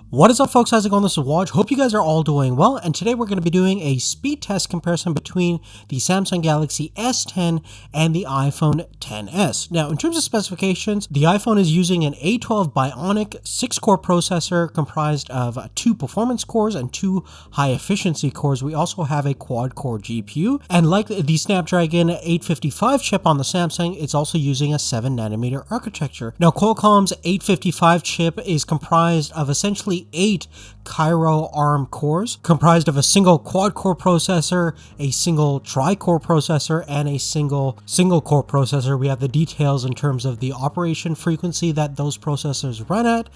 What is up, folks? How's it going? This is Waj. Hope you guys are all doing well, and today we're going to be doing a speed test comparison between the Samsung Galaxy S10 and the iPhone XS. Now, in terms of specifications, the iPhone is using an A12 Bionic 6-core processor comprised of 2 performance cores and 2 high-efficiency cores. We also have a quad-core GPU, and like the Snapdragon 855 chip on the Samsung, it's also using a 7nm architecture. Now, Qualcomm's 855 chip is comprised of essentially 8 Cairo ARM cores, comprised of a single quad-core processor, a single tri-core processor, and a single core processor. We have the details in terms of the operation frequency that those processors run at.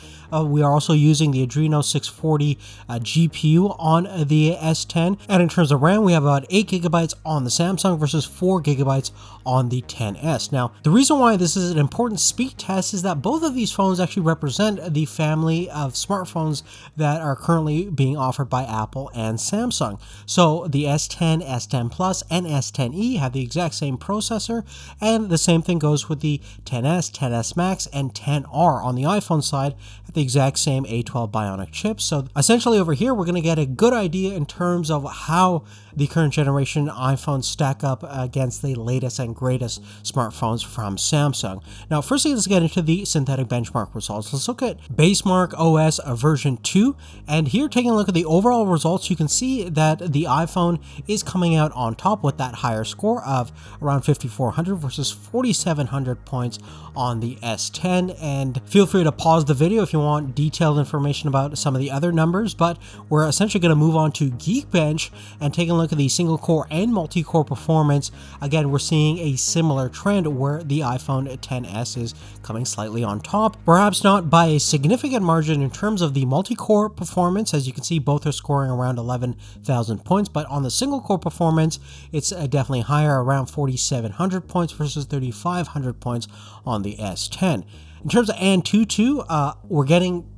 We are also using the Adreno 640 GPU on the S10, and in terms of RAM, we have about 8GB on the Samsung versus 4GB on the XS. Now, the reason why this is an important speed test is that both of these phones actually represent the family of smartphones that are currently being offered by Apple and Samsung. So the S10, S10 Plus, and S10e have the exact same processor, and the same thing goes with the XS, XS Max, and XR on the iPhone side at the exact same A12 Bionic chip. So essentially over here, we're going to get a good idea in terms of how the current generation iPhones stack up against the latest and greatest smartphones from Samsung. Now, firstly, let's get into the synthetic benchmark results. Let's look at Basemark OS version 2, and here, taking a look at the overall results, you can see that the iPhone is coming out on top with that higher score of around 5,400 versus 4,700 points on the S10. And feel free to pause the video if you want detailed information about some of the other numbers, but we're essentially going to move on to Geekbench and take a look at the single core and multi-core performance. Again, we're seeing a similar trend where the iPhone XS is coming slightly on top, perhaps not by a significant margin in terms of the multi-core performance. As you can see, both are scoring around 11,000 points, but on the single core performance, it's definitely higher, around 4,700 points versus 3,500 points on the S10. In terms of Antutu, we're getting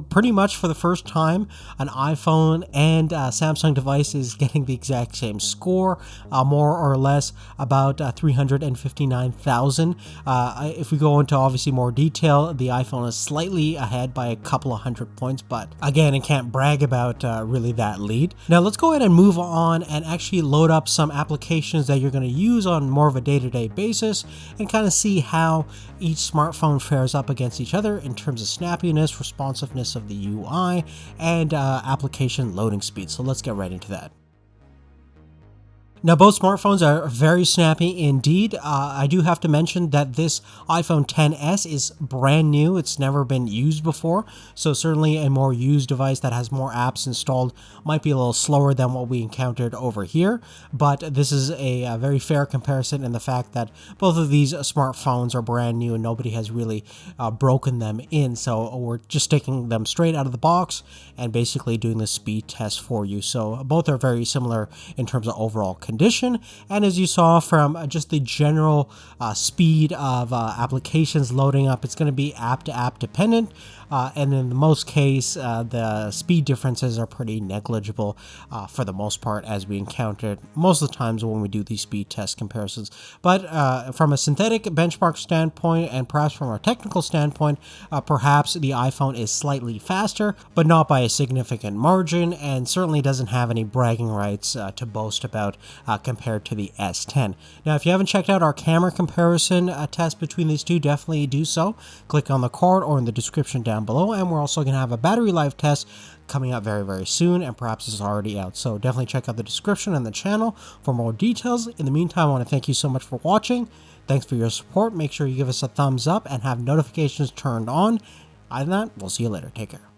pretty much for the first time an iPhone and Samsung device is getting the exact same score, more or less about 359,000. If we go into obviously more detail, the iPhone is slightly ahead by a couple of hundred points, but again, it can't brag about really that lead. Now let's go ahead and move on and actually load up some applications that you're going to use on more of a day-to-day basis and kind of see how each smartphone fares up against each other in terms of snappiness, responsiveness of the UI, and application loading speed. So let's get right into that. Now, both smartphones are very snappy indeed. I do have to mention that this iPhone XS is brand new. It's never been used before, so certainly a more used device that has more apps installed might be a little slower than what we encountered over here, but this is a very fair comparison in the fact that both of these smartphones are brand new and nobody has really broken them in, so we're just taking them straight out of the box and basically doing the speed test for you. So both are very similar in terms of overall condition, and as you saw from just the general speed of applications loading up, it's going to be app to app dependent, and in the most case the speed differences are pretty negligible for the most part, as we encountered most of the times when we do these speed test comparisons. But from a synthetic benchmark standpoint and perhaps from a technical standpoint, perhaps the iPhone is slightly faster, but not by a significant margin, and certainly doesn't have any bragging rights to boast about compared to the S10. Now, if you haven't checked out our camera comparison test between these two, definitely do so. Click on the card or in the description down below, and we're also going to have a battery life test coming out very, very soon, and perhaps it's already out. So definitely check out the description and the channel for more details. In the meantime, I want to thank you so much for watching. Thanks for your support. Make sure you give us a thumbs up and have notifications turned on. Other than that, we'll see you later. Take care.